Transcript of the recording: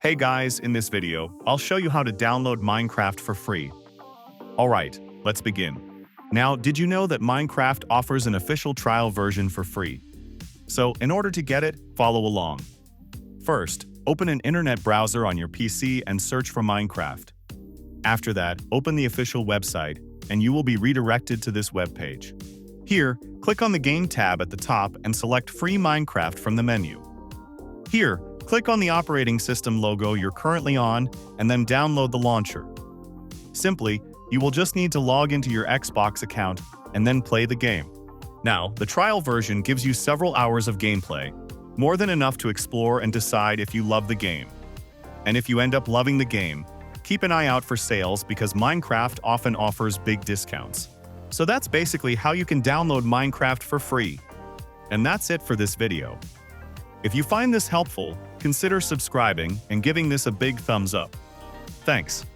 Hey guys, in this video, I'll show you how to download Minecraft for free. Alright, let's begin. Now, did you know that Minecraft offers an official trial version for free? So, in order to get it, follow along. First, open an internet browser on your PC and search for Minecraft. After that, open the official website, and you will be redirected to this web page. Here, click on the Game tab at the top and select Free Minecraft from the menu. Here, click on the operating system logo you're currently on and then download the launcher. Simply, you will just need to log into your Xbox account and then play the game. Now, the trial version gives you several hours of gameplay, more than enough to explore and decide if you love the game. And if you end up loving the game, keep an eye out for sales because Minecraft often offers big discounts. So that's basically how you can download Minecraft for free. And that's it for this video. If you find this helpful, consider subscribing and giving this a big thumbs up. Thanks.